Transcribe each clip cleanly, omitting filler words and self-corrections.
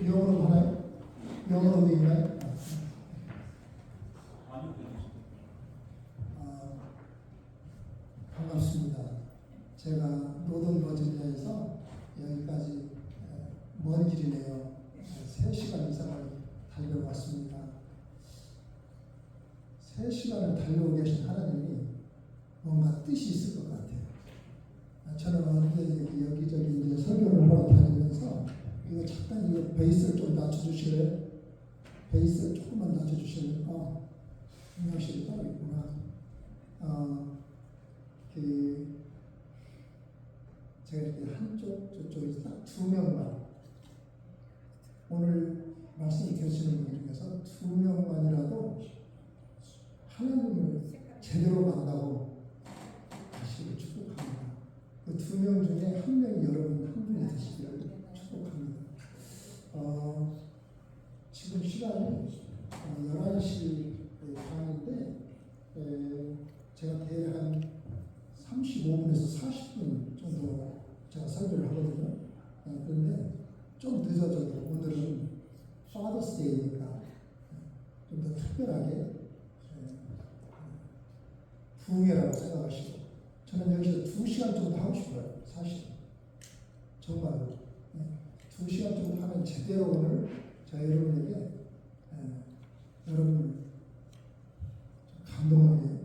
영어로 하나요? 영어로 돼 있나요? 반갑습니다. 제가 노던 버지니아에서 여기까지 먼 길이네요. 3시간 이상을 달려왔습니다. 3시간을 달려오고 계신 하나님이 뭔가 뜻이 있을 것 같아요. 저는 언제 여기저기 이제 설교를 하러 다니면서 이거 잠깐 이거 베이스를 좀 낮춰주실래요? 베이스를 조금만 낮춰주실래요? 음악실이 따로 있구나. 제가 이렇게 한쪽 저쪽에 딱 2명만 오늘 말씀을 들으시는 분들 중에서 2명만이라도 하나님을 제대로 만나고 가시기를 축복합니다. 그 2명 중에 1명이 여러분 한 분이 되시기를 축복합니다. 지금 시간이 11시 반인데 제가 대략 한 35분에서 40분 정도 제가 설교를 하거든요. 그런데 좀 늦어져도 오늘은 Father's Day니까 좀 더 특별하게 부흥회라고 생각하시고 저는 여기서 2시간 정도 하고 싶어요. 사실 정말로 2시간 정도 하면 제대로 오늘 저 여러분에게 여러분을 감동하게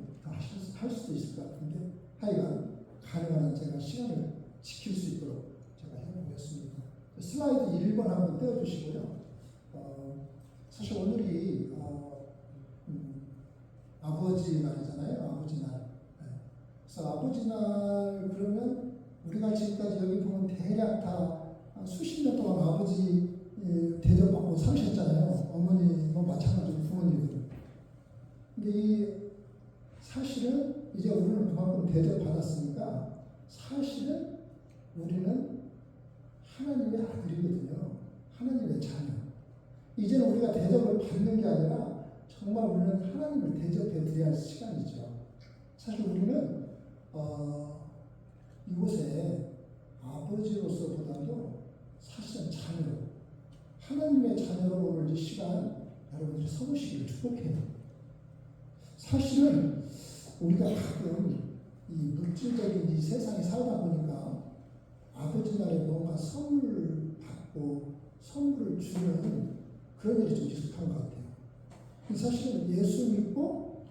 할 수도 있을 것 같은데 하여간 가능한 한 제가 시간을 지킬 수 있도록 제가 해보겠습니다. 슬라이드 1번 한번 떼어주시고요. 사실 오늘이 아버지 날이잖아요. 아버지 날. 그래서 아버지 날 그러면 우리가 지금까지 여기 보면 대략 다 수십 년 동안 아버지 대접받고 사셨잖아요. 어머니 뭐 마찬가지로 부모님들. 근데 이 사실은 이제 우리는 그만큼 대접받았으니까 사실은 우리는 하나님의 아들이거든요. 하나님의 자녀. 이제는 우리가 대접을 받는 게 아니라 정말 우리는 하나님을 대접해 드려야 할 시간이죠. 사실 우리는 이곳에 아버지로서보다도 사실은 자녀, 하나님의 자녀로 오늘 이 시간 여러분들이 서보시기를 축복해요. 사실은 우리가 가끔 이 물질적인 이 세상에 살다 보니까 아버지 날에 뭔가 선물을 받고 선물을 주는 그런 일이 좀 익숙한 것 같아요. 사실은 예수 믿고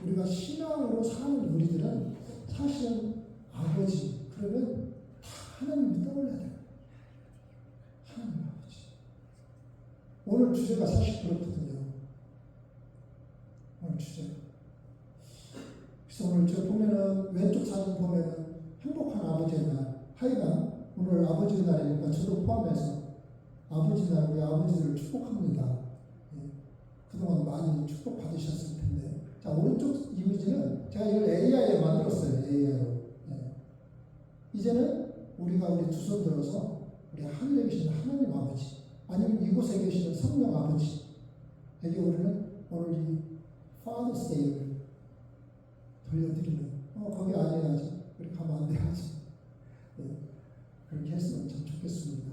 우리가 신앙으로 사는 우리들은 사실은 아버지 그러면 다 하나님이 떠올려야 돼요. 하나님 아버지. 오늘 주제가 사실 그렇거든요. 오늘 주제. 그래서 오늘 저 보면은 왼쪽 사진 보면은 행복한 아버지의 날. 하여간 오늘 아버지의 날이니까 저도 포함해서 아버지 날 우리 아버지를 축복합니다. 그동안 많이 축복받으셨을 텐데. 자, 오른쪽 이미지는 제가 이걸 AI에 만들었어요. AI로. 이제는 우리가 우리 두 손 들어서 우리 하늘에 계시는 하나님 아버지 아니면 이곳에 계시는 성령 아버지 에게 우리는 오늘 이 Father's Day를 돌려드리는 거기 아니야지. 그렇게 하면 안 돼야지. 그렇게 했으면 참 좋겠습니다.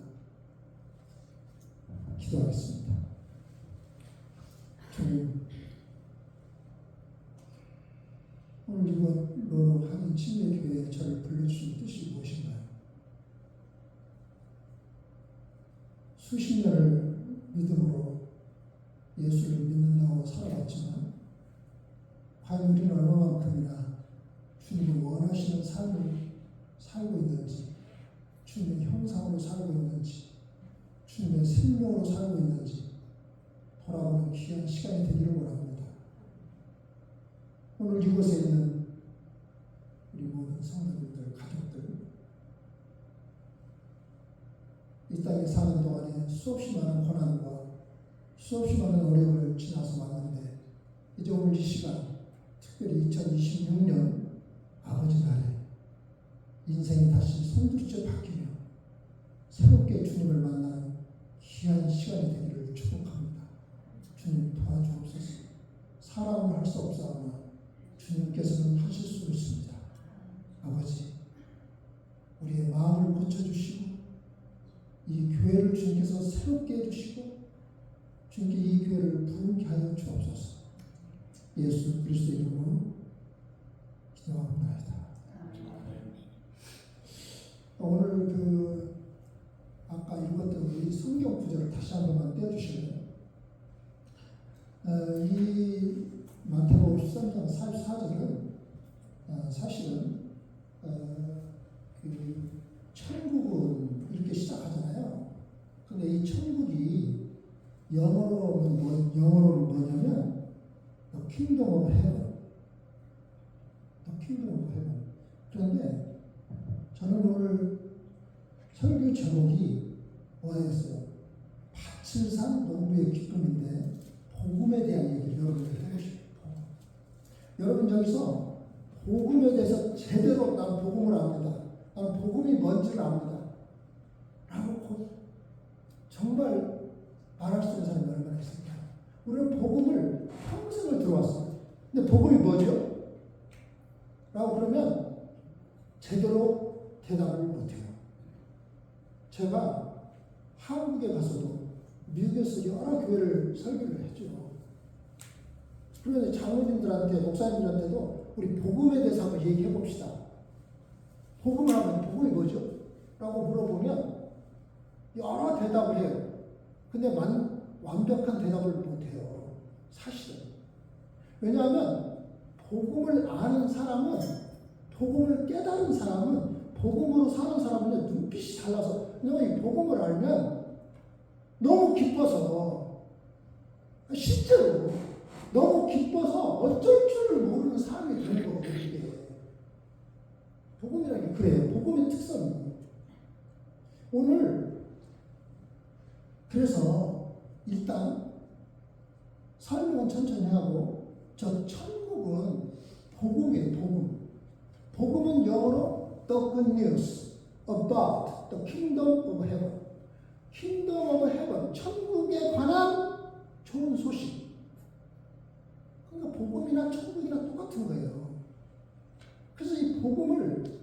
기도하겠습니다. 주님, 오늘 이번 한인 침례교회에 저를 불러주신 뜻이 무엇인가요? 수십 년을 믿음으로 예수를 믿는다고 살아왔지만 과연 우리는 얼마만큼이나 주님이 원하시는 삶을 살고 있는지, 주님의 형상으로 살고 있는지, 주님의 생명으로 살고 있는지 돌아보는 귀한 시간이 되기를 원합니다. 오늘 이곳에 있는 우리 모든 성도님들, 가족들, 이 땅에 사는 동안에 수없이 많은 고난과 수없이 많은 어려움을 지나서 왔는데 이제 오늘 이 시간, 특별히 2026년 아버지 날에 인생이 다시 손들이쳐 바뀌며 새롭게 주님을 만나는 귀한 시간이 되기를 축복합니다. 주님 도와주옵소서. 사람은 할 수 없사오나 주님께서는 하실 수 있습니다. 아버지, 우리의 마음을 고쳐주시고 이 교회 교회를 주님께서 새롭게 해주시고 주님께 이 교회를 부르게 하여 주옵소서. 예수 그리스도의 이름으로 기도합니다. 오늘 아까 읽었던 이 성경 구절을 다시 한 번만 떼어주시면 이 마태복음 13장 44절은 사실은 천국은 이렇게 시작하잖아요. 근데 이 천국이 영어로는 뭐냐면 The Kingdom of Heaven. The Kingdom of Heaven. 그런데 저는 오늘 설교 제목이 뭐였어요? 밭을 산 농부의 기쁨인데 복음에 대한 얘기를 여러분에게 하고 싶어요. 여러분 여기서 복음에 대해서 제대로 난 복음을 압니다. 나는 복음이 뭔지를 압니다. 라고 정말 말할 수 있는 사람이 얼마나 있습니까? 우리는 복음을 평생을 들어왔어요. 근데 복음이 뭐죠? 라고 그러면 제대로 대답을 못해요. 제가 한국에 가서도 미국에서 여러 교회를 설교를 했죠. 그러면 장로님들한테, 목사님들한테도 우리 복음에 대해서 한번 얘기해 봅시다. 복음을 하면 복음이 뭐죠? 라고 물어보면 여러 대답을 해요. 근데 완벽한 대답을 못해요. 사실은. 왜냐하면 복음을 아는 사람은, 복음을 깨달은 사람은, 복음으로 사는 사람은 눈빛이 달라서, 왜냐하면 이 복음을 알면 너무 기뻐서, 실제로 너무 기뻐서 어쩔 줄을 모르는 사람이 되는 거거든요. 이게 복음이라는 게 그래요. 복음의 특성이에요. 오늘 그래서 일단 설명은 천천히 하고, 저 천국은 복음이에요. 복음. 복음은 영어로 The Good News about the Kingdom of Heaven. Kingdom of Heaven, 천국에 관한 좋은 소식. 그러니까 복음이나 천국이나 똑같은 거예요. 그래서 이 복음을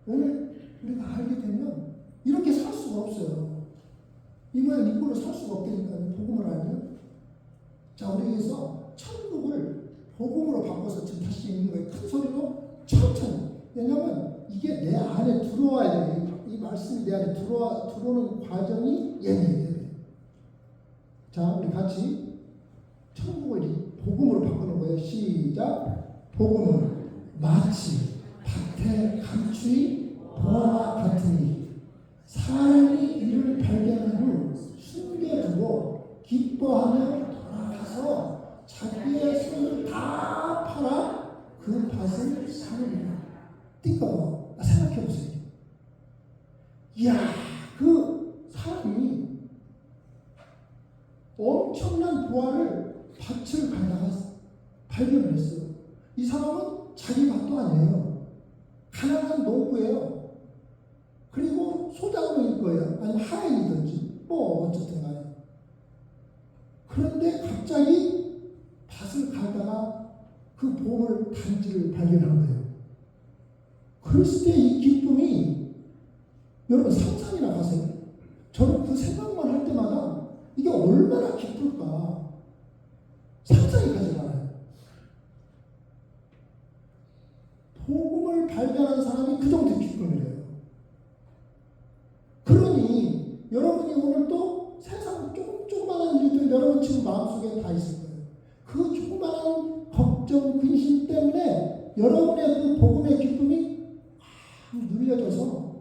오늘 우리가 알게 되면 이렇게 살 수가 없어요. 이번에 이꼴로 살 수가 없다니까요. 복음을 알면. 자, 우리 여기서 천국을 복음으로 바꿔서 지금 다시 읽는 거예요. 큰 소리로 천천히. 왜냐하면 이게 내 안에 들어와야 돼요. 이 말씀이 내 안에 들어오는 과정이 예배예요. 자, 우리 같이 천국을 복음으로 바꾸는 거예요. 시작. 복음은 마치 밭에 감추인 보화와 같으니 사람이 이를 발견한 후 숨겨두고 기뻐하며 돌아가서 자기의 손을 다 팔아 그 밭을 사느니라. 띵까 생각해 보세요. 이야, 그 사람이 엄청난 보화를 밭을 갈다가 발견을 했어요. 이 사람은 자기 밭도 아니에요. 가난한 농부예요. 그리고 소작농일 거예요. 아니면 하인이든지 뭐 어쨌든 간에. 그런데 갑자기 밭을 갈다가 그 보물 단지를 발견한 거예요. 그랬을 때 이 기쁨이, 여러분 상상이나 가세요. 저는 그 생각만 할 때마다 이게 얼마나 기쁠까 상상이 가지 않아요. 복음을 발견한 사람이 그 정도 기쁨이래요. 그러니 여러분이 오늘 또 세상 조그마한 일들 여러분 지금 마음속에 다 있을 거예요. 그 조그마한 걱정, 근심 때문에 여러분의 그 복음의 기쁨이 눌려져서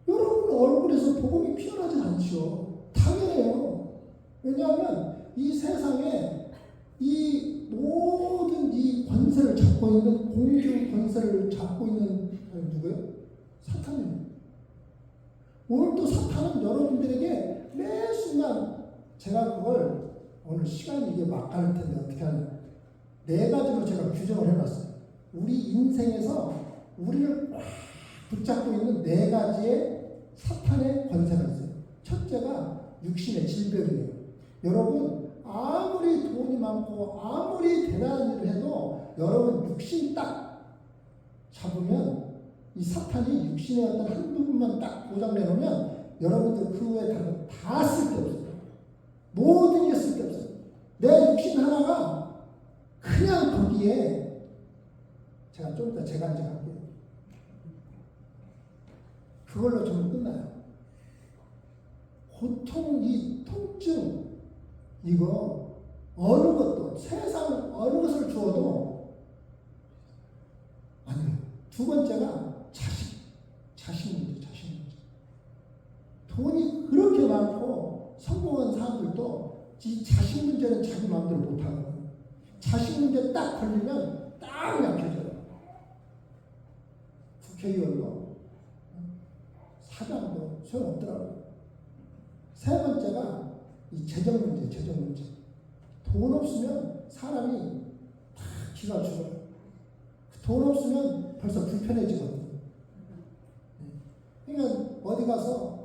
여러분 얼굴에서 복음이 피어나지 않죠. 당연해요. 왜냐하면 이 세상에 이 모든 이 권세를 잡고 있는, 공중 권세를 잡고 있는 누구예요? 사탄이에요. 오늘 또 사탄은 여러분들에게 매 순간, 제가 그걸 오늘 시간이 이게 막 가는 텐데 어떻게 하냐, 4가지로 제가 규정을 해놨어요. 우리 인생에서 우리를 꽉 붙잡고 있는 4가지의 사탄의 권세가 있어요. 첫째가 육신의 질병이에요. 여러분 아무리 돈이 많고 아무리 대단한 일을 해도 여러분 육신 딱 잡으면 이 사탄이 육신의 어떤 한 부분만 딱 고장내놓으면 여러분들 그 외에 다른 거 다 쓸데없어요. 모든 게 쓸데없어요. 내 육신 하나가 그냥 거기에 제가 좀 이따 제가 이제 할게요. 그걸로 좀 끝나요. 고통, 이 통증, 이거 어느 것도 세상 어느 것을 주어도 아니에요. 두 번째가 자신 문제. 돈이 그렇게 많고 성공한 사람들도 이 자신 문제는 자기 마음대로 못하거든요. 자신 문제 딱 걸리면 딱 약해져요. 국회의원도 사장도 소용없더라고요. 세 번째가 이 재정 문제. 돈 없으면 사람이 다 기가 죽어요. 돈 없으면 벌써 불편해지거든요. 그러니까 어디 가서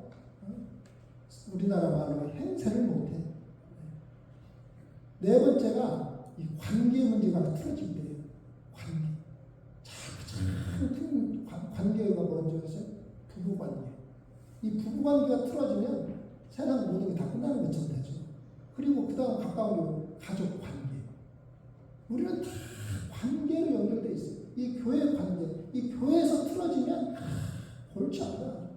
우리나라 말로 행세를 못해. 네 번째가 이 관계 문제가 틀어질 때예요. 큰 관계가 먼저였어요. 부부관계. 이 부부관계가 틀어지면 세상 모든 게 다 끝나는 것처럼 되죠. 그리고 그 다음 가까운 가족 관계. 우리는 다 관계로 연결되어 있어요. 이 교회 관계. 이 교회에서 틀어지면 골치 아파요.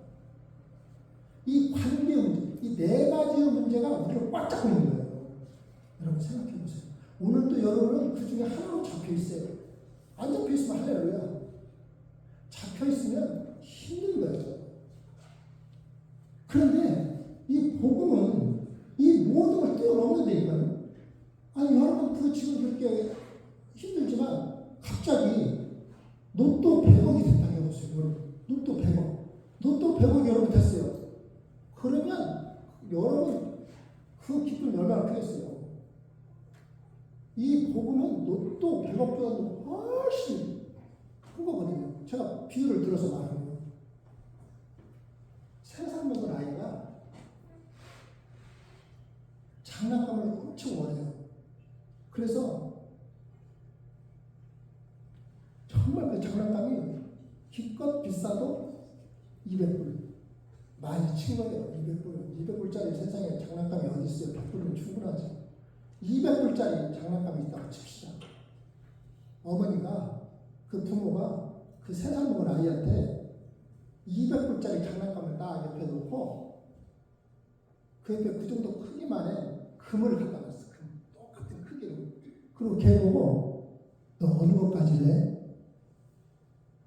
이 관계 문제. 이 네 가지의 문제가 우리를 꽉 잡고 있는 거예요. 여러분 생각해 보세요. 오늘도 여러분은 그 중에 하나로 잡혀 있어요. 안 잡혀 있으면 할렐루야. 잡혀 있으면 힘든 거예요. 그런데 이 복음은 이 모든 걸 뛰어넘는다니까요. 아니 여러분 그 지금 그렇게 힘들지만 갑자기 로또 100억이 됐다고 해보세요. 여러분 로또 100억. 로또 100억이 여러분 됐어요. 그러면 여러분 그 기쁨이 얼마나 크겠어요. 이 복음은 로또 100억보다도 훨씬 큰 거거든요. 제가 비유를 들어서 말하면 3살 먹은 아이가 장난감을 엄청 원해요. 그래서 정말 그 장난감이 기껏 비싸도 200불 많이 친 거예요. 200불짜리 세상에 장난감이 어디 있어요. 100불은 충분하죠. 200불짜리 장난감이 있다고 칩시다. 어머니가 그 부모가 그 3살 먹은 아이한테 200불짜리 장난감을 딱 옆에 놓고 그 옆에 그 정도 크기만에 금을 갖다 놨어. 똑같은 크기로. 그리고 걔 보고 너 어느 것 가질래?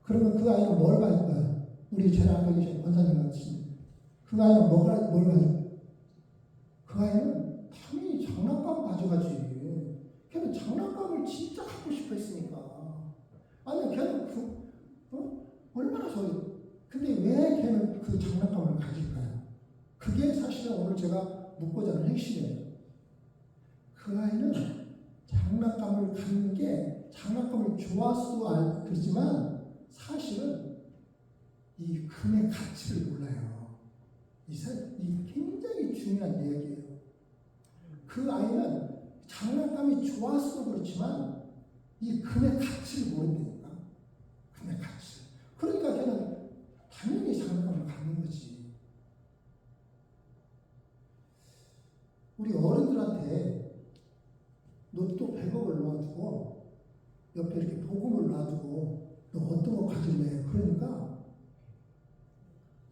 그러면 그 아이는 뭘 가질 거야? 우리 제일 앞에 계신 권사님 같이 그 아이는 뭘 가질? 그 아이는 당연히 장난감 가져가지. 걔는 장난감을 진짜 갖고 싶어 했으니까. 아니 걔는 얼마나 근데 왜 걔는 그 장난감을 가질까요? 그게 사실은 오늘 제가 묻고자 하는 핵심이에요. 그 아이는 장난감을 갖는 게 장난감을 좋아서도 알고 그렇지만 사실은 이 금의 가치를 몰라요. 이 굉장히 중요한 이야기예요. 그 아이는 장난감이 좋아서도 그렇지만 이 금의 가치를 모른다니까. 금의 가치. 그러니까 걔는 당연히 장난감을 갖는 거지. 우리 어른들한테 로또 100억을 놓아주고 옆에 이렇게 복음을 놔두고 너 어떤 거 가질래? 그러니까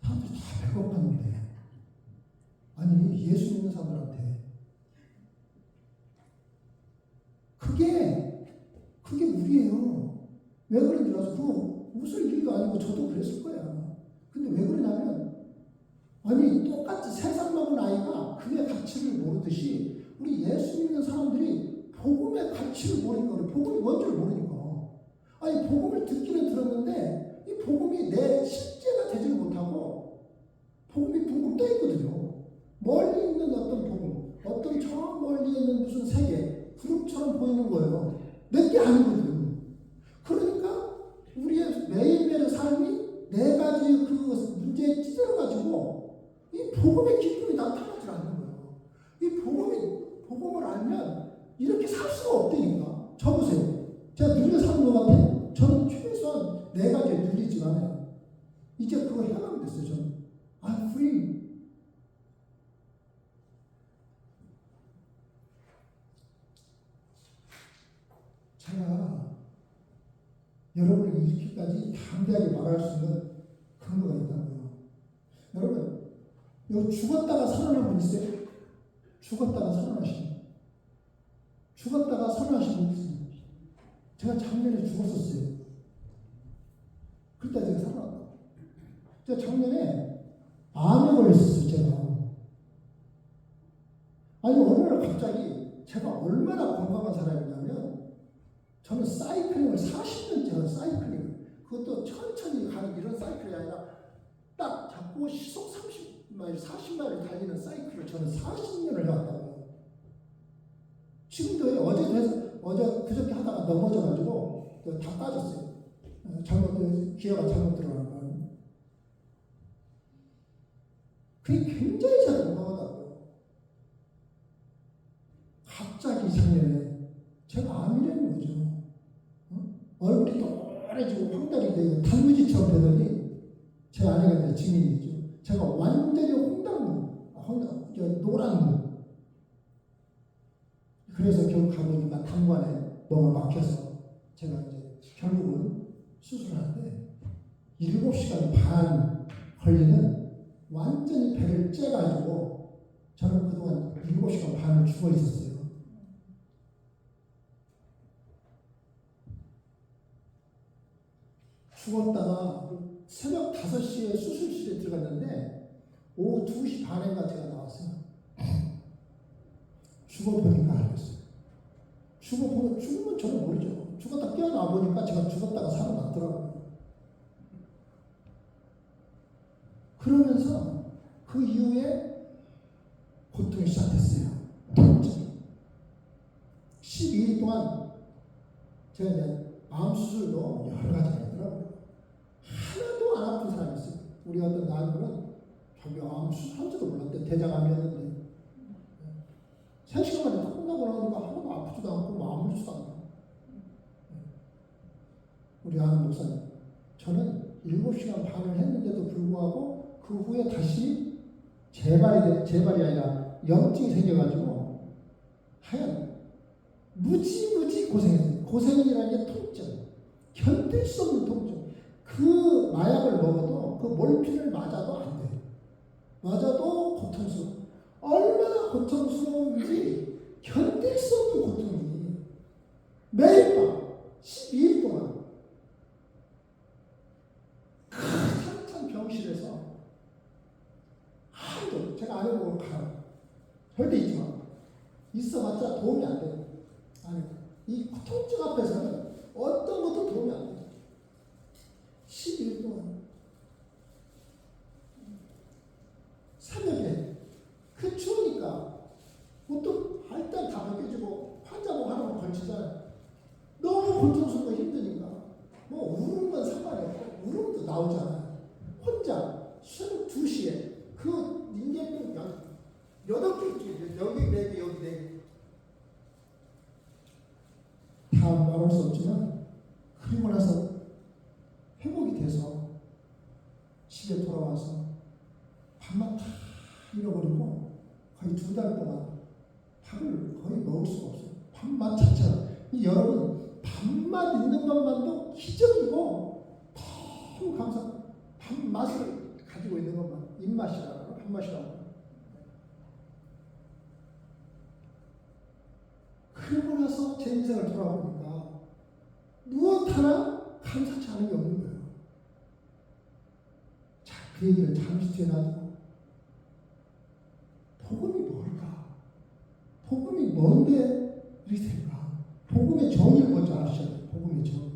사람들이 다 100억 갖는데 아니 예수 믿는 사람들한테 그게 우리예요. 왜 그런지 알아서 그거 웃을 일도 아니고 저도 그랬을 거야. 근데 왜 그러냐면 아니 똑같이 3살 먹은 아이가 그의 가치를 모르듯이 우리 예수 믿는 사람들이 복음의 가치를 모르니까 복음이 뭔지를 모르니까 아니 복음을 듣기는 들었는데 이 복음이 내 실제가 되지를 못하고 복음이 붕붕 떠 있거든요. 멀리 있는 어떤 복음, 어떤 저 멀리 있는 무슨 세계, 구름처럼 보이는 거예요. 내 게 아니거든. 그러니까 우리의 매일매일 삶이 4가지 그 문제에 찌들어가지고 이 복음의 기쁨이 나타나질 않는 거예요. 이 복음을 알면 이렇게 살 수가 없다니까. 저 보세요. 제가 누려 사는 것 같아요. 저는 최소한 4가지에 눌리지만 이제 그거 해방이 됐어요. 저는 I'm free. 여러분이 이렇게까지 담대하게 말할 수 있는 근거가 있다고요. 여러분, 여기 죽었다가 살아난 분 있어요? 죽었다가 살아나신 분. 죽었다가 살아나신 분 있어요. 제가 작년에 죽었었어요. 그때 제가 살아났다. 제가 작년에 암에 걸렸었어요, 제가. 아니, 어느 날 갑자기 제가 얼마나 건강한 사람이냐면, 저는 사이클링을 40년째 하는 사이클링. 그것도 천천히 가는 이런 사이클이 아니라 딱 잡고 시속 30마일, 40마일을 달리는 사이클을 저는 40년을 해왔다고요. 지금도 어제 그저께 하다가 넘어져가지고 다 빠졌어요. 기어가 잘못 들어가는 거예요. 그게 굉장히 잘 건강하다고요. 갑자기 작년에 제가 암이라는 거죠. 얼굴이 또래지고 황달이 되고 단무지처럼 되더니 제 아내가 이제 증인이죠. 제가 완전히 노란 무. 그래서 결국 가보니까 당관에 뭐가 막혀서 제가 이제 결국은 수술하는데 7시간 반 걸리는 완전히 배를 째가지고 저는 그동안 7시간 반을 죽어 있었어요. 죽었다가 새벽 5시에 수술실에 들어갔는데 오후 2시 반인가 제가 나왔어요. 죽어보니까 알겠어요. 죽으면 저는 모르죠. 죽었다 깨어나 보니까 제가 죽었다가 살아났더라고요. 그러면서 그 이후에 고통이 시작됐어요. 통증이. 12일 동안 제가 이제 암 수술도 여러 가지가 있더라고요. 하나도 안 아픈 사람이 있어요. 우리 어떤 나이분은 자기 암 수술한지도 몰랐대. 대장암이었는데 3시간 만에 딱 끝나고 나니까 하나도 아프지도 않고 아무렇지도 않고. 우리 아는 목사님, 저는 7시간 반을 했는데도 불구하고 그 후에 다시 재발이 아니라 염증이 생겨가지고 하얀 무지무지 고생했어요. 고생이라는 게 통증, 견딜 수 없는 통증. 그 마약을 먹어도 그 몰핀을 맞아도 안 돼요. 맞아도 고통스러워. 얼마나 고통스러운지 견딜 수 없는 고통이 매일 밤 12일 동안 큰 병실에서 하루도 제가 안 해보고 가요. 절대 있지 마. 있어봤자 도움이 안 돼요. 아니, 이 통증 앞에서는 어떤 것도 도움이 안 돼요. 12일 동안 새벽에 그 추우니까 옷도 일단 다 벗겨지고 환자복 하나만 걸치잖아요. 너무 고통스럽고 힘드니까 뭐 우는 건 상관이 없고 울음도 나오잖아요. 혼자 새벽 2시에 그 인간병 8개 여기 4개 여기 4개 다 말할 수 없지만 그리고 나서 회복이 돼서 집에 돌아와서 밥만 다 잃어버리고 거의 2달 동안 밥을 거의 먹을 수가 없어요. 밥맛 자체가. 여러분, 밥맛 있는 것만도 기적이고 너무 감사. 밥맛을 가지고 있는 것만 입맛이라고 밥맛이라고. 그러고 나서 제 인생을 돌아보니까 무엇 하나 감사치 않은 게 없는 거예요. 자, 그 얘기를 잠시 뒤에 놔두고 복음이 뭘까? 복음이 뭔데 이렇게 될까? 복음의 정의를 먼저 아셔야 돼요. 복음의 정의.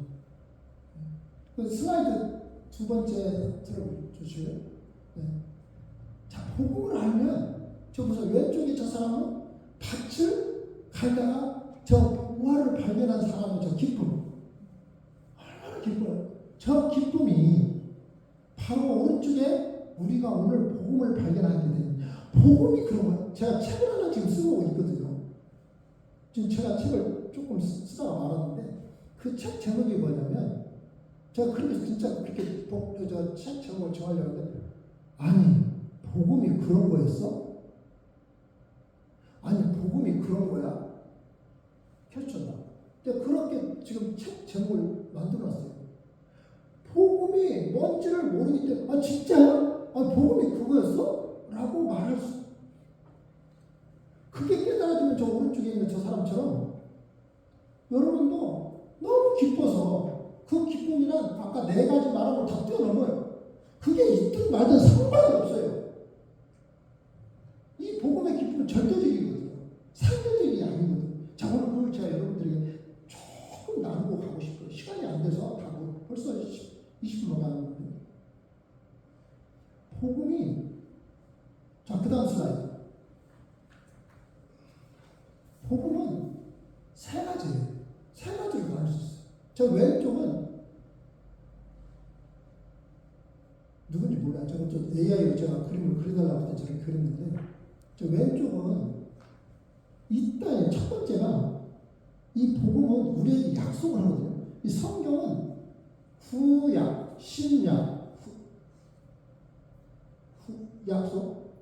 그 슬라이드 2번째 들어주시고요. 네. 자, 복음을 알면 저 보세요. 왼쪽에 저 사람은 밭을 갈다가 저 우화를 발견한 사람의 저 기쁨. 얼마나 기뻐요. 저 기쁨이 바로 오른쪽에 우리가 오늘 복음을 발견하게 되는 복음이 그런 거예요. 제가 책을 하나 지금 쓰고 있거든요. 지금 제가 책을 조금 쓰다가 말았는데 그 책 제목이 뭐냐면 제가 그렇게 진짜 그렇게 책 제목을 정하려고 했는데 아니 복음이 그런 거였어? 아니 복음이 그런 거야? 캐스천다. 그렇게 지금 책 제목을 만들어놨어요. 복음이 뭔지를 모르기 때문에 진짜야? 복음이 그거였어? 라고 말할 수. 그게 깨달아지면 저 오른쪽에 있는 저 사람처럼 여러분도 너무 기뻐서 그 기쁨이란 아까 4가지 말한 걸 다 뛰어넘어요. 그게 있든 말든 상관이 없어요. 이 복음의 기쁨은 절대적이거든요. 상대적이 아니거든요. 자, 오늘 그걸 제가 여러분들에게 조금 나누고 가고 싶어요. 시간이 안 돼서 가고 벌써 20분 넘어가는데. 복음이, 자, 그 다음 슬라이드. 복음은 3가지예요. 3가지로 나눌 수 있어요. 저 왼쪽은 누군지 몰라요. 저는 좀 AI로 제가 그림을 그려달라고 할 때 저렇게 그렸는데, 저 왼쪽은 이 땅의 첫 번째가 이 복음은 우리에게 약속을 하거든요. 이 성경은 구약, 신약, 약속,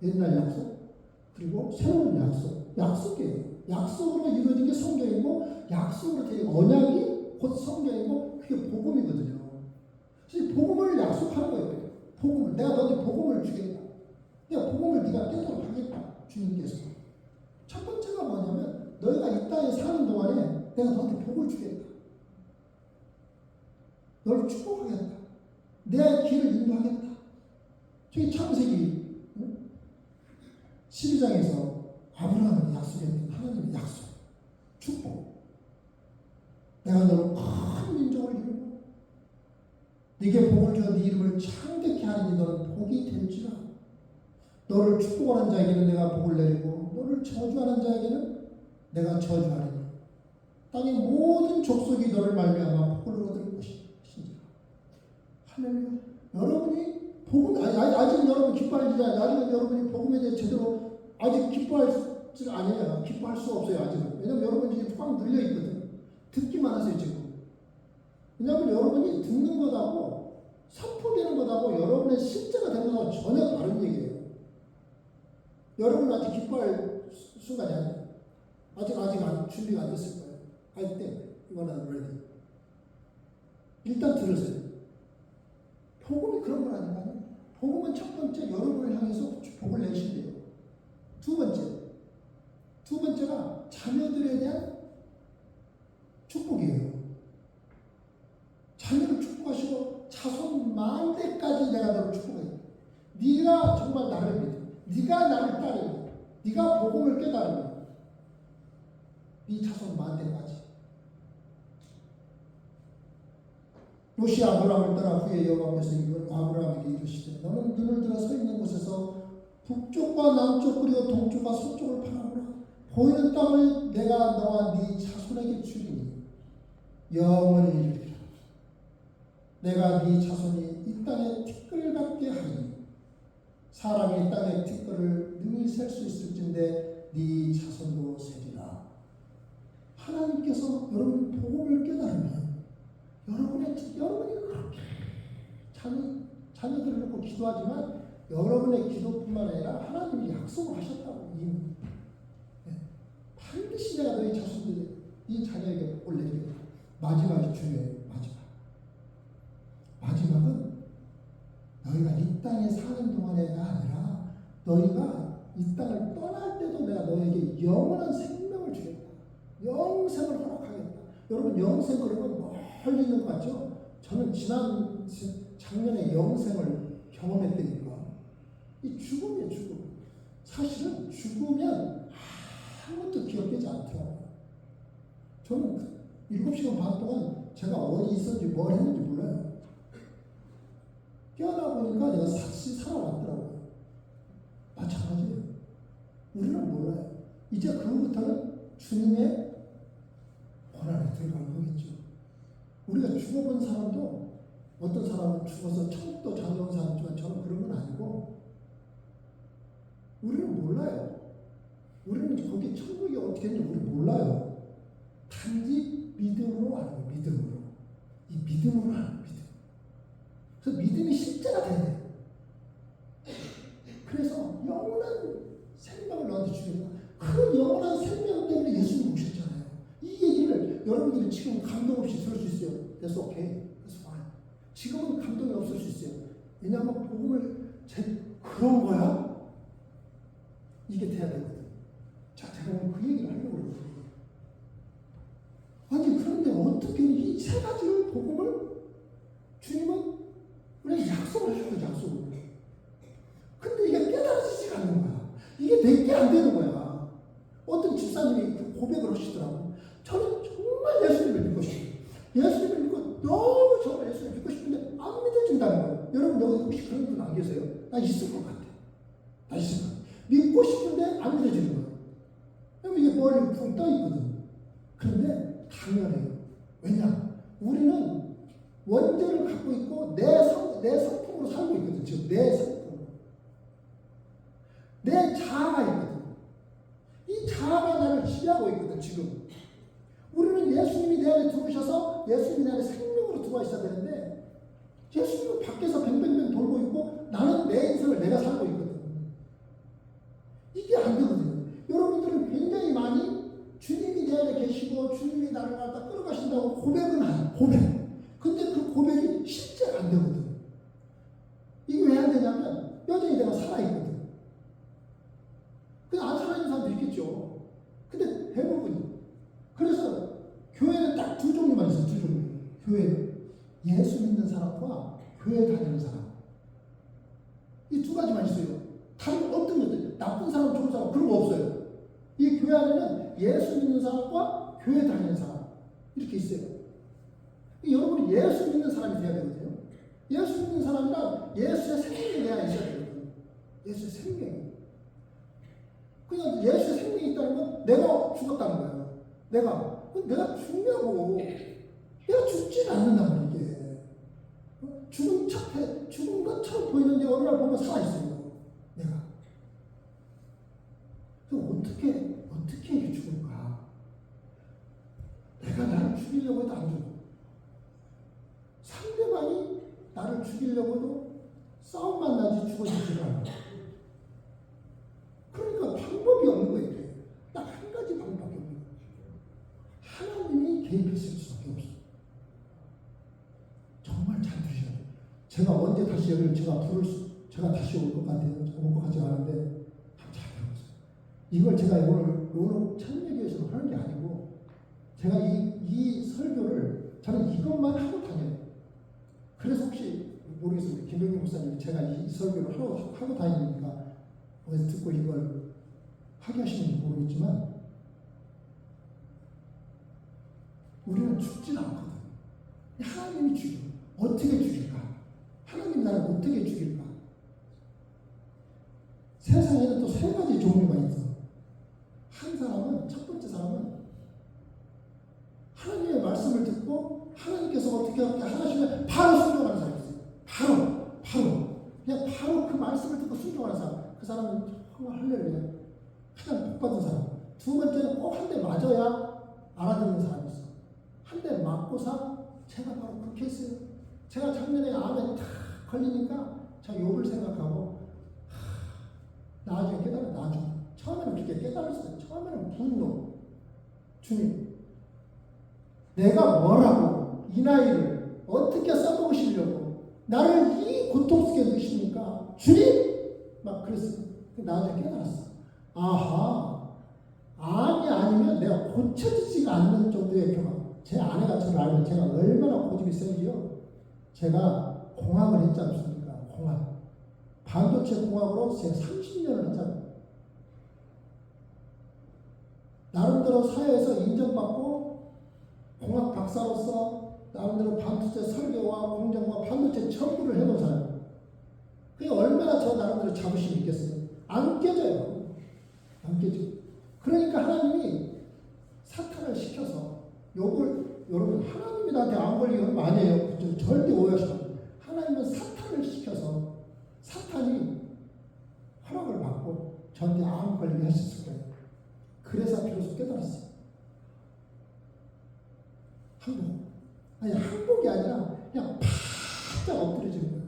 옛날 약속, 그리고 새로운 약속, 약속이에요. 약속으로 이루어진 게 성경이고, 약속으로 된 언약이 곧 성경이고, 그게 복음이거든요. 그래서 복음을 약속하는 거예요. 복음을, 내가 너한테 복음을 주겠다. 내가 복음을 네가 깨닫도록 하겠다. 주님께서. 첫 번째가 뭐냐면, 너희가 이 땅에 사는 동안에 내가 너한테 복을 주겠다. 너를 축복하겠다. 내 길을 인도하겠다. 저기 창세기 12장에서 아브라함에게 약속했던 하나님의 약속, 축복. 내가 너를 큰 민족을 이루고 네게 복을 주어 네 이름을 창대케 하리니 너는 복이 될지라. 너를 축복하는 자에게는 내가 복을 내리고 너를 저주하는 자에게는 내가 저주하리니 땅의 모든 족속이 너를 말미암아 복을 얻을 것이니라. 할렐루야. 여러분이 복음, 아직 여러분 기뻐할 일이 아니라, 아직은 여러분이 복음에 대해 제대로 아직 기뻐할 줄 아니에요. 기뻐할 수 없어요, 아직은. 왜냐면 여러분 지금 꽉 눌려 있거든. 듣기만 하세요, 지금. 왜냐면 여러분이 듣는 것하고 선포되는 것하고 여러분의 실제가 되는 것하고 전혀 다른 얘기예요. 여러분은 아직 기뻐할 순간이 아니에요. 아직 준비가 안 됐을 거예요. I think you are not ready. 일단 들으세요. 복음이 그런 건 아닌가요? 복음은 첫 번째 여러분을 향해서 복을 내신대요. 두 번째가 자녀들에 대한 축복이에요. 자녀를 축복하시고 자손 만대까지 내가 너를 축복해. 네가 정말 나를 믿어. 네가 나를 따르면, 네가 복음을 깨달으면 네 자손 만대까지. 롯이 아브라함을 떠나 후에 여호와께서 아브라함에게 이르시되 너는 눈을 들어 서 있는 곳에서 북쪽과 남쪽 그리고 동쪽과 서쪽을 바라보라. 보이는 땅을 내가 너와 네 자손에게 주리니 영원히 이르리라. 내가 네 자손이 이 땅에 티끌 같게 하리니 사람이 이 땅에 티끌을 능히 셀 수 있을진데 네 자손도 세리라. 하나님께서 여러분 복음을 깨달으면 여러분이 그렇게 자녀들을 놓고 기도하지만 여러분의 기도뿐만 아니라 하나님이 약속을 하셨다고 이미. 반드시 내가 너희 자손들이 이 자녀에게 복을 내리겠다. 마지막이 중요해요. 마지막은 너희가 이 땅에 사는 동안에가 아니라 너희가 이 땅을 떠날 때도 내가 너에게 영원한 생명을 주겠다. 영생을 허락하겠다. 여러분 영생 그러면 멀리 있는 것 같죠? 저는 작년에 영생을 경험했다니까. 이 죽음이에요, 죽음. 사실은 죽으면 아무것도 기억되지 않더라고요. 저는 7시간 반 동안 제가 어디 있었는지 뭘 했는지 몰라요. 깨어나 보니까 내가 다시 살아왔더라고요. 마찬가지예요. 우리는 몰라요. 이제 그로부터는 주님의 권한에 들어가는 거겠죠. 우리가 죽어본 사람도 어떤 사람은 죽어서 천국도 다녀온 사람이지만 저는 그런 건 아니고 우리는 몰라요. 우리는 거기 천국이 어떻게 있는지 우리 몰라요. 단지 믿음으로 아는 거예요. 믿음으로. 이 믿음으로 아는 거예요. 믿음. 그래서 믿음이 실제가 돼야 돼요. 그래서 영원한 생명을 너한테 주겠다. 그 영원한 생명 때문에 예수님 오셨잖아요. 이 얘기를 여러분들이 지금 감동 없이 들을 수 있어요. That's okay. That's fine. 지금은 감동이 없을 수 있어요. 왜냐하면 복음을 그런 거야? 이게 돼야 되거든. 자, 제가 오늘 그 얘기를 하려고 그래요. 아니, 그런데 어떻게 이 세 가지를 복음을 주님은 우리가 약속을 해요, 약속을. 근데 이게 깨달아지지가 않는 거야. 이게 내게 안 되는 거야. 어떤 집사님이 그 고백을 하시더라고. 저는 정말 예수님을 믿고 싶어요. 예수님을 믿고 너무 정말 예수님을 믿고 싶은데 안 믿어진다는 거예요. 여러분 여기 혹시 그런 분 안 계세요? 나 있을 것 같아. 나 있을 것 같아. 믿고 싶은데 안 믿어지는 거예요. 왜냐면 이게 머리에 붕 떠 있거든. 그런데 당연해요. 왜냐? 우리는 원죄를 갖고 있고 내 성품으로 살고 있거든. 지금 내 성품. 내 자아가 있거든. 이 자아가 나를 지배하고 있거든. 지금. 우리는 예수님이 내 안에 들어오셔서 예수님이 내 안에 생명으로 들어와 있어야 되는데 예수님은 밖에서 뱅뱅뱅 돌고 있고 나는 내 인생을 내가 살고 있거든. 이게 안 되거든요. 여러분들은 굉장히 많이 주님이 내 안에 계시고 주님이 나를 갖다 끌어가신다고 고백은 하요. 고백. 근데 그 고백이 실제가 안 되거든. 이게 왜 안 되냐면 여전히 내가 살아있거든. 그냥 안 살아있는 사람도 있겠죠. 근데 대부분이. 그래서 교회는 딱 두 종류만 있어요. 두 종류. 교회는 예수 믿는 사람과 교회 다니는 사람. 이 두 가지만 있어요. 다른 어떤 것들, 나쁜 사람, 좋은 사람 그런 거 없어요. 이 교회 안에는 예수 믿는 사람과 교회 다니는 사람 이렇게 있어요. 여러분이 예수 믿는 사람이 돼야 되거든요. 예수 믿는 사람이란 예수의 생명이 내 안에 있어야 되거든요. 예수의 생명이. 그냥 예수의 생명이 있다는 건 내가 죽었다는 거예요. 내가 죽냐고. 내가 죽지는 않는단 말이에요. 이게. 죽은 것처럼 보이는데 어느 날 보면 살아있어요. 내가. 그럼 어떻게 이게 죽을까? 내가 나를 죽이려고 해도 안 죽어. 상대방이 나를 죽이려고 해도 싸움만 나지 죽어지지가 않아. 그러니까 방법이 없는 거예요. 딱 한 가지 방법이 없는 거예요. 하나님이 개입했을 수밖에 없어요. 정말 잘 들으셔야 돼요. 제가 언제 다시 여기를 제가 다시 올 것 같아요. 올 것 같지 않은데 잘 들어보세요. 이걸 제가 오늘 찬미교에서 하는 게 아니고 제가 이 설교를 저는 이것만 하고 다녀요. 그래서 혹시 모르겠어요. 김병민 목사님 제가 이 설교를 하고 다니니까 어디서 듣고 이걸 하게 하시는지 모르겠지만 우리는 죽진 않거든. 하나님이 죽여. 어떻게 죽일까? 하나님 나를 어떻게 죽일까? 세상에는 또 세 가지 종류가 있어. 한 사람은, 첫 번째 사람은 하나님의 말씀을 듣고 하나님께서 어떻게 하시면 바로 순종하는 사람이 있어요. 그냥 바로 그 말씀을 듣고 순종하는 사람. 그 사람은 정말 할렐루야. 가장 복받은 사람. 두 번째는 꼭 한 대 맞아야 알아듣는 사람이 있어. 한 대 맞고서 제가 바로 그 케이스예요. 제가 작년에 암에 탁 걸리니까 저 욕을 생각하고 나중에 나중에 처음에는 그렇게 깨달았어요. 처음에는 분노. 주님, 내가 뭐라고 이 나이를 어떻게 써먹으시려고 나를 이 고통 속에 넣으십니까? 주님! 막 그랬어요. 나중에 깨달았어. 아하, 암이 아니면 내가 고쳐지지가 않는 정도의 경험. 제 아내가 저를 알면 제가 얼마나 고집이 센지요. 제가 공학을 했지 않습니까? 공학. 반도체 공학으로 제가 30년을 했잖아요. 나름대로 사회에서 인정받고 공학 박사로서 나름대로 반도체 설계와 공정과 반도체 전부를 해본 사람. 그게 얼마나 저 나름대로 자부심이 있겠어요. 안 깨져요. 안 깨져. 그러니까 하나님이 사탄을 시켜서 욕을, 여러분 하나님이 나한테 안 걸리는 거 아니에요. 절대 오해하시면 안 돼요. 하나님은 사탄을 시켜서 사탄이 허락을 받고 저한테 안 걸리게 하셨을 거예요. 그래서 비로소 깨달았어요. 항복이 아니라 그냥 바짝 엎드려지는 거예요.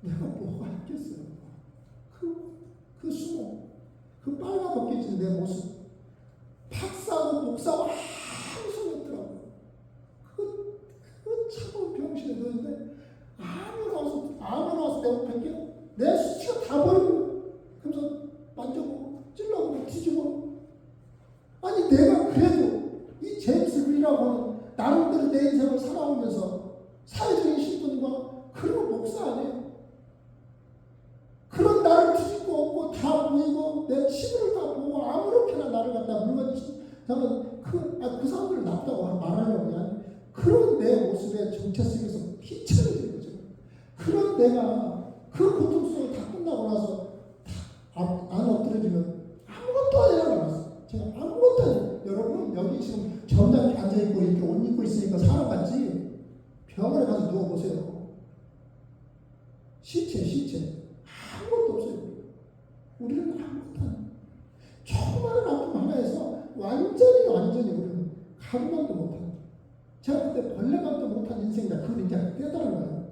내가 뭐가 있겠어요. 그 수모, 그 빨가벗겨진 내 모습, 박사하고 목사하고 아무 소리 없더라고요. 그 차가운 병실에 넣었는데 내가 그래도 이 제임스 그리라고 하는 나름대로 내 인생을 살아오면서 사회적인 신분과 그리고 목사 아니에요. 그런 나를 뒤집고 없고 다 보이고 내 친구를 다 보고 아무렇게나 나를 갖다 물건지 저는 그 사람들을 나쁘다고 말하려고 하니 그런 내 모습의 정체 속에서 비참해지는 거죠. 그런 내가 그 고통 속에 다 끝나고 나서 안 엎드려지면 아무것도 아니라고 말했어요. 제가 아무것도 아니에요. 여러분 여기 지금 점잖게 앉아있고 이렇게 옷 입고 있으니까 사람 같지? 병원에 가서 누워보세요. 시체 아무것도 없어요. 우리는 아무것도 안 해요. 조그마한 아픔 하나에서 완전히 우리는 가루만도 못한, 제가 그때 벌레만도 못한 인생이다. 그걸 이제 깨달은 거예요.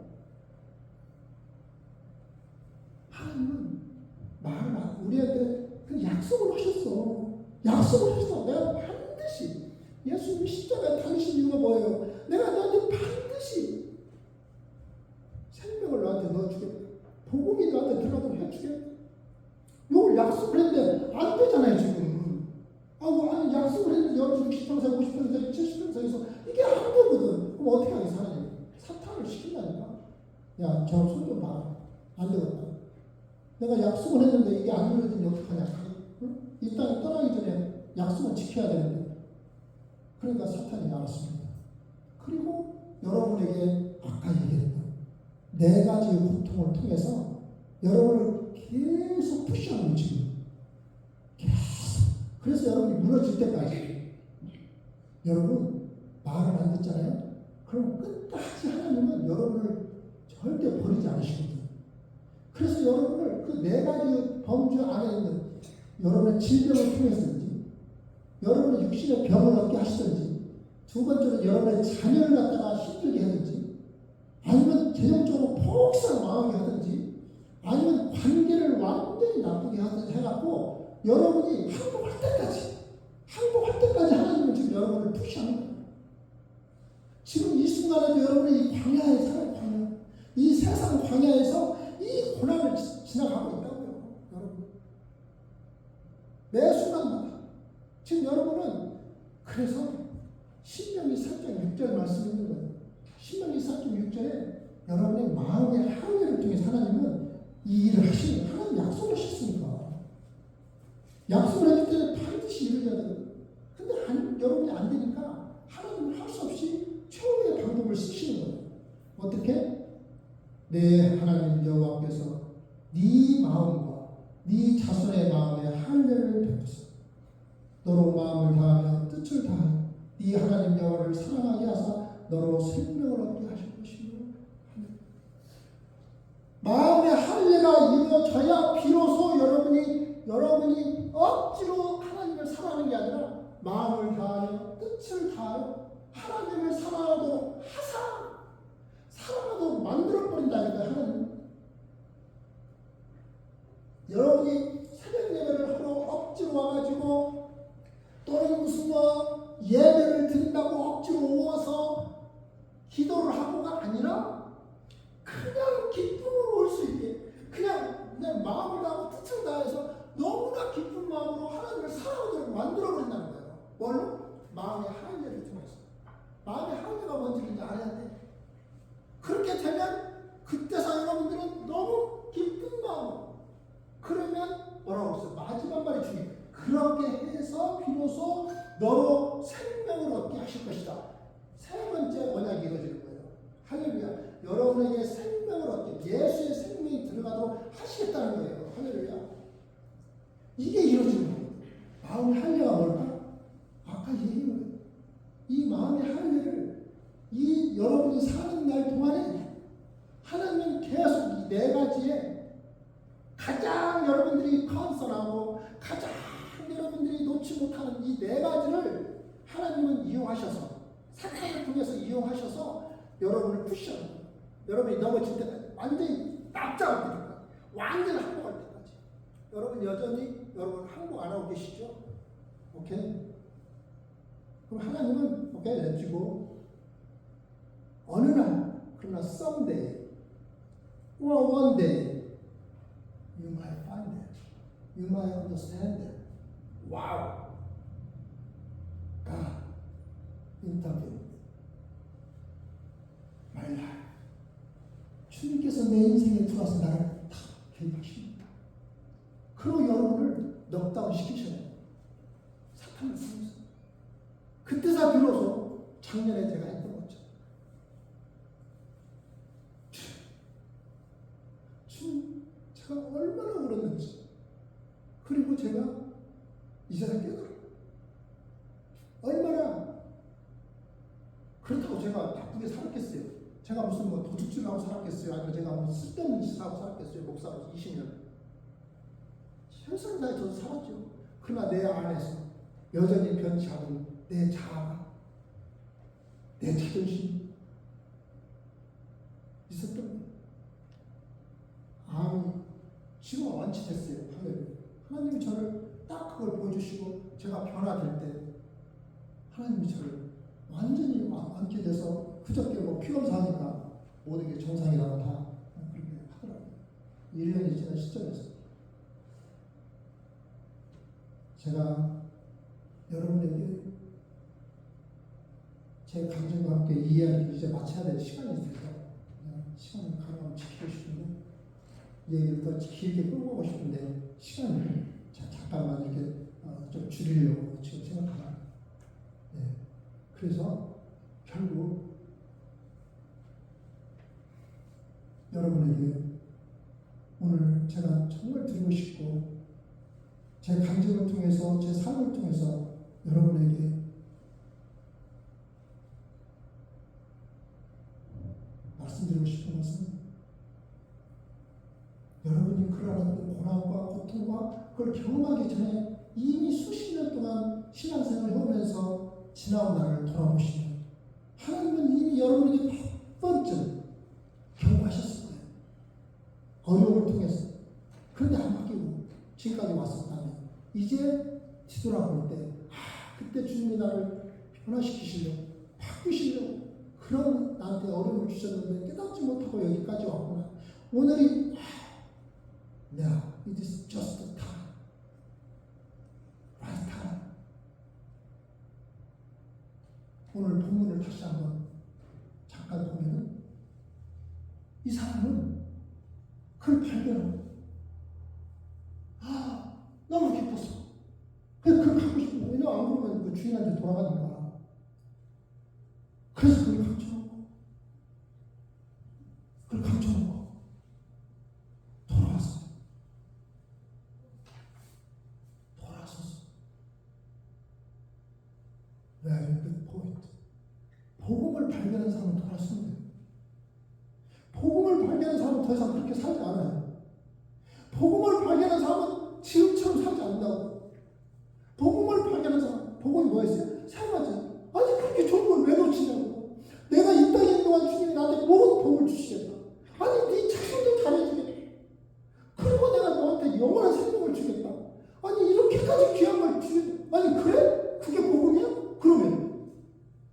하나님은 우리한테 그 약속을 하셨어. 내가 반드시 예수님이 십자가에 달리신 이유가 뭐예요? 내가 너한테 반드시 생명을 너한테 넣어주겠다. 복음이 너한테 들어가도록 해주겠다. 이걸 약속을 했는데 안 되잖아요 지금. 아니 약속을 했는데 여러분 60평생, 50평생, 70평생에서 이게 안 되거든. 그럼 어떻게 하겠어 하나님? 사탄을 시킨다니까. 야, 저 손 좀 봐. 안 되겠다. 내가 약속을 했는데 이게 안 이루어지면 어떡하냐. 응? 이 땅에 떠나기 전에 약속을 지켜야 되는데. 그러니까 사탄이 알았습니다. 그리고 여러분에게 아까 얘기했던 네 가지의 고통을 통해서 여러분을 계속 푸시하는 지금. 계속. 그래서 여러분이 무너질 때까지 여러분 말을 안 듣잖아요. 그럼 끝까지 하나님은 여러분을 절대 버리지 않으시거든요. 그래서 여러분을 그 네 가지 범주 안에 있는 여러분의 질병을 통해서든지 여러분의 육신의 병을 얻게 하시든지 두 번째로 여러분의 자녀를 갖다가 힘들게 하든지 아니면 재정적으로 폭삭 망하게 하든지 아니면 관계를 완전히 나쁘게 하든지 해갖고 여러분이 항복할 때까지 하나님은 지금 여러분을 푸시하는 거예요. 지금 이 순간에도 여러분이 이 광야에 살아요. 이 세상 광야에서 이 고난을 지나가고 있다고요. 여러분 매 순간마다 지금 여러분은 그래서 신명기 4장 6절 말씀이 있는 거예요. 신명기 4장 6절에 여러분의 마음의 항해를 통해 하나님은 이 일을 하시는 하나님 약속을 하셨으니까 약속을 했을 때 반드시 이루어야 되거든요. 근데 여러분이 안 되니까 하나님은 할 수 없이 최후의 방법을 쓰시는 거예요. 어떻게? 내 하나님 여호와께서 네 마음과 네 자손의 마음에 할례를 베푸소. 너로 마음을 다하며 뜻을 다하여 네 하나님 여호와를 사랑하게 하사 너로 생명을 얻게 하실 것이며 마음의 할례가 이루어져야 비로소 여러분이 억지로 하나님을 사랑하는 게 아니라 마음을 다하여 뜻을 다하여 하나님을 사랑하도록 사랑하도록 만들어버린다니까. 하나님 여러분이 새벽 예배를 하러 억지로 와가지고 또는 무슨 예배를 드린다고 억지로 와서 기도를 하고가 아니라 그냥 기쁨으로 올 수 있게 그냥 내 마음을 다하고 뜻을 다해서 너무나 기쁜 마음으로 하나님을 사랑하도록 만들어버린다는 거예요. 뭘로? 마음의 할례를 통해서. 마음의 할례가 뭔지 알아야 돼. 그렇게 되면 그때서 여러분들은 너무 기쁜 마음으로 그러면 뭐라고 했어요? 마지막 말이 중요해요. 그렇게 해서 비로소 너로 생명을 얻게 하실 것이다. 세 번째 언약이 이루어지는 거예요. 할렐루야. 여러분에게 생명을 얻게 예수의 생명이 들어가도록 하시겠다는 거예요. 할렐루야. 이게 이루어지는 거예요. 마음의 할례가 뭘까? 아까 얘기한 거예요. 이 마음의 할례를 이 여러분이 사는 날 동안에 하나님은 계속 이 네 가지에 가장 여러분들이 컨설하고 가장 여러분들이 놓지 못하는 이 네 가지를 하나님은 이용하셔서 사탄을 통해서 이용하셔서 여러분을 푸시하는 거예요. 여러분이 넘어질 때까지 완전히 납작할 때까지 완전히 항복할 때까지 여러분 여전히 여러분 항복 안 하고 계시죠? 오케이? 그럼 하나님은 오케이 내주고 어느 날 그러나 someday or one day you might find it. You might understand it. 와우. 인터뷰. My life. 주님께서 내 인생에 들어와서 나를 다 개입하십니다. 그리고 여러분을 넉다운 시키셔요. 사탄을 통해서. 그때서 비로소 작년에 제가 했던 거죠. 주님, 제가 얼마나 울었는지. 그리고 제가 이제는 깨달아요. 얼마나 그렇다고 제가 나쁘게 살았겠어요. 제가 무슨 뭐 도둑질을 하고 살았겠어요. 아니면 제가 뭐 쓸데없는 짓을 하고 살았겠어요. 목사로서 20년. 최선을 다해 저도 살았죠. 그러나 내 안에서 여전히 변치 않은 내 자아가, 내 자존심이 있었던 거예요. 아니, 지금 완치됐어요. 하나님이 저를 딱 그걸 보여주시고 제가 변화될 때 하나님이 저를 완전히 안게 돼서 그저께 뭐 피검사하니까 모든 게 정상이라고 다 그렇게 하더라고요. 1년이 지난 시점에서 제가 여러분에게 제 감정과 함께 이해하기를 이제 마쳐야 될 시간이 있어서 시간을 가능하면 지키고 싶은데 이 얘기를 더 길게 끌고 가고 싶은데 시간을 잠깐만 이렇게 좀 줄이려고 지금 생각합니다. 네. 그래서 결국 여러분에게 오늘 제가 정말 드리고 싶고 제 감정을 통해서 제 삶을 통해서 여러분에게 말씀드리고 싶은 것은 여러분이 그러한 고난과 고통과 그걸 경험하기 전에 이미 수십 년 동안 신앙생활을 해오면서 지나온 날을 돌아보시면 하나님은 이미 여러분에게 몇 번쯤 경고하셨을 거예요. 어려움을 통해서. 그런데 안 바뀌고 지금까지 왔었다면 이제 뒤돌아볼 때 그때 주님이 나를 변화시키시려고 바꾸시려고 그런 나한테 어려움을 주셨는데 깨닫지 못하고 여기까지 왔구나. 오늘이 Now it is just the time. Right time. 오늘 본문을 다시 한번 잠깐 보면은 이 사람은 그걸 발견하고 너무 기뻤어. 그걸 갖고 싶은 거야. 왜냐면 안 그러면 그 주인한테 돌아가니까. 그래서 그걸 감춰놓고 돌아왔어. Very good point. 복음을 발견한 사람은 돌아서는 돼요. 복음을 발견한 사람은 더 이상 그렇게 살지 않아요. 복음을 발견한 사람은 지금처럼 살지 않는다고. 복음을 발견한 사람, 복음이 뭐였어요? 사랑하지. 아니 그렇게 좋은 걸 왜 놓치냐고. 내가 이 땅에 있는 동안 주님이 나한테 모든 복을 주시겠다. 아니 네 자신도 잘해주겠다. 그리고 내가 너한테 영원한 생명을 주겠다. 아니 이렇게까지 귀한 걸 주겠다. 아니 그래? 그게 복음이야? 그러면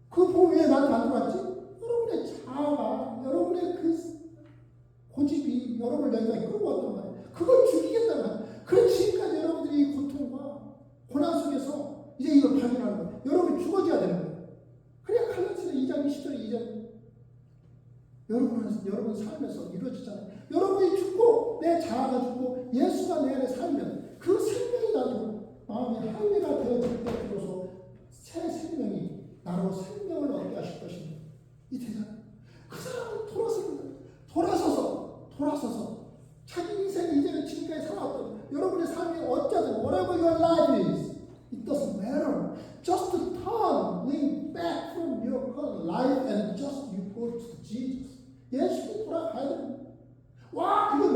그 복음이 왜 나한테 안 들어왔지? 여러분의 자아가, 여러분의 그 고집이 여러분을 여기까지 끌고 왔단 말이에요. 그걸 죽이겠다는 말이에요. 그래 지금까지 여러분들이 이 고통과 고난 속에서 이제 이걸 발견하는 거예요. 여러분이 죽어져야 되는 거예요. 그래야 갈라디아 2장 20절 2절 여러분 삶에서 이루어지잖아요. 여러분이 죽고 내 자아가 죽고 예수가 내 안에 살면 그 생명이 나도 마음의 할례가 되어질 때 비로소 새 생명이 나로 생명을 얻게 하실 것입니다. 이 대상 그 사람은 돌아서서 자기 인생이 이제는 지금까지 살아왔던 여러분의 삶이 어쩌든 whatever your life is, it doesn't matter. Just turn, lean back from your current life and just you go to Jesus. 예수님 돌아가야 됩니다. 와, 그게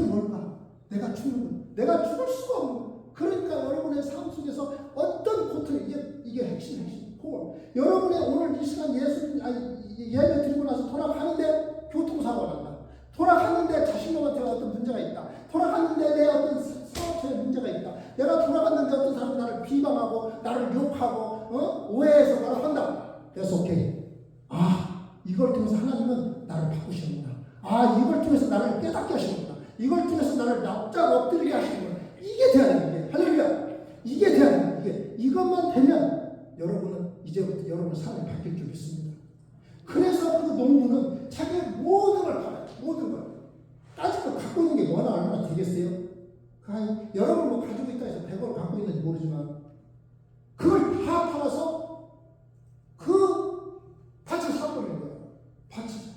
뭘까? 내가 죽을 수가 없는 거야. 그러니까 여러분의 삶 속에서 어떤 고통, 이게 핵심. 여러분의 오늘 이 시간 예배 드리고 나서 돌아가는데 교통사고가 난다. 돌아가는데 자신감한테 어떤 문제가 있다. 돌아가는데 내 어떤 사업체에 문제가 있다. 내가 돌아갔는데 어떤 사람이 나를 비방하고 나를 욕하고 오해해서 나를 한다. 그래서 오케이. 이걸 통해서 하나님은 나를 바꾸시는구나. 이걸 통해서 나를 깨닫게 하시는구나. 이걸 통해서 나를 엎드리게 하시는구나. 이게 돼야 되는 게 할렐루야. 이게 돼야 되는 게 이것만 되면 여러분 여러분의 삶이 바뀔 줄 믿습니다. 그래서 그 농부는 자기의 모든 걸 팔아요. 모든 걸. 따지고 갖고 있는 게 뭐나 얼마나 되겠어요? 여러분 뭐 가지고 있다 해서 100을 갖고 있는지 모르지만 그걸 다 팔아서 그 밭을 사버리는 거예요. 밭을.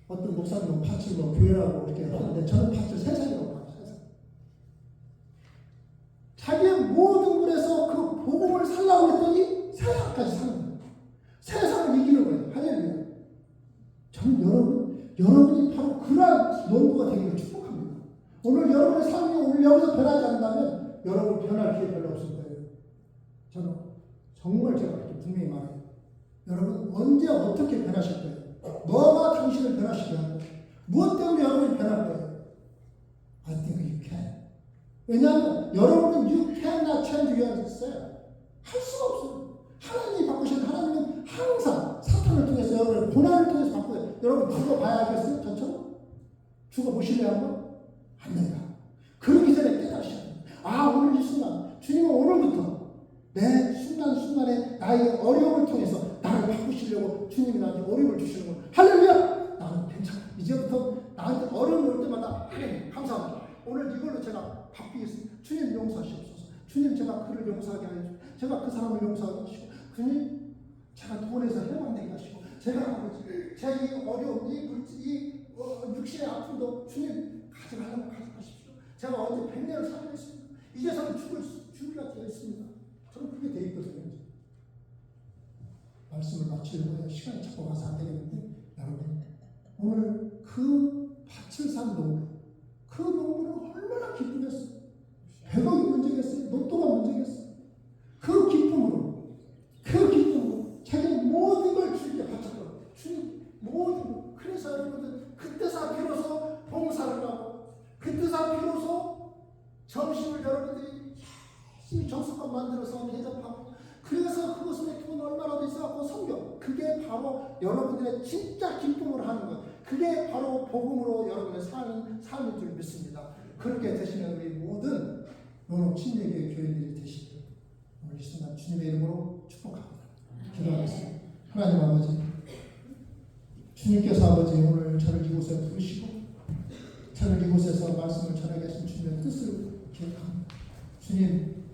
어떤 목사님은 밭을 뭐 교회라고 이렇게 하는데 저는 밭을 세상이라고 봐요. 세상. 자기의 모든 것에서 그 복음을 살라고 했더니 세상까지 사는 거예요. 세상을 이기는 거예요. 할렐루야. 저는 여러분이 바로 그러한 농부가 되기를 축복합니다. 오늘 여러분의 삶이 오늘 여기서 변하지 않는다면 여러분 변할 기회 별로 없을 거예요. 저는 정말 제가 이렇게 분명히 말해요. 여러분 언제 어떻게 변하실 거예요? 뭐가 당신을 변하시게 할 거예요? 무엇 때문에 여러분이 변할 거예요? I think you can. 왜냐하면 여러분은 you cannot change yourself. 할 수가 없어요. 하나님이 바꾸신 하나님은 항상 사탄을 통해서 여러분을 고난을 통해서 바꾸어요. 여러분 죽어봐야 하겠어요? 저처럼? 죽어보실래요 한번? 안 된다. 그러기 전에 깨달으셔야 돼요. 아 오늘 이 순간 주님은 오늘부터 내 순간순간에 나의 어려움을 통해서 나를 바꾸시려고 주님이 나한테 어려움을 주시는 거예요. 할렐루야! 나는 괜찮아. 이제부터 나한테 어려움이 올 때마다 하나님 감사합니다. 오늘 이걸로 제가 바뀌겠습니다. 주님 용서하시옵소서. 주님 제가 그를 용서하게 하여 주시고 제가 그 사람을 용서하게 하시고 주님 제가 돈에서 해방되게 하시고 제가 아버지 제가 이 어려움 이 육신의 아픔도 주님 가져가려면 가져가십시오. 제가 언제 100년을 살겠습니다. 이제서는 죽을 준비가 되어 있습니다. 저는 그게 되어 있거든요. 말씀을 마치려고 해요. 시간이 자꾸 가서 안 되겠는데 여러분 오늘 그 밭을 산 농부 그 농부는 얼마나 기쁘겠어요. 100억이 문제겠어요. 로또가 문제겠어요. 그 기쁨으로 자기 모든 걸 주님께 바쳤거든요. 주님 모든 걸. 그래서 여러분들 그때서 비로소 봉사를 하고 그때서 비로소 점심을 여러분들이 열심히 정성껏 만들어서 대접하고 그래서 그것을 돈 얼마나 있어갖고 성경 그게 바로 여러분들의 진짜 기쁨으로 하는 것 그게 바로 복음으로 여러분의 사는 삶인 줄 믿습니다. 그렇게 되시는 우리 모든 노력 친례교회 교인들이 되시길 오늘 이 순간 주님의 이름으로 축복합니다. 기도하겠습니다. 하나님 아버지 주님께서 아버지 오늘 저를 이곳에 부르시고 저를 이곳에서 말씀을 전하게 하신 주님의 뜻을 기억합니다. 주님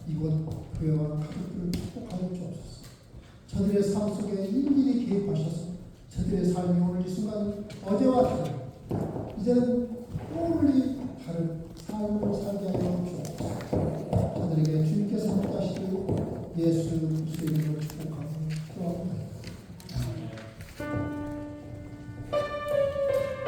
이곳 교회와 가족들을 축복하여 주옵소서. 저들의 삶 속에 일일이 개입하셔서 저들의 삶이 오늘 이 순간 어제와 다른 이제는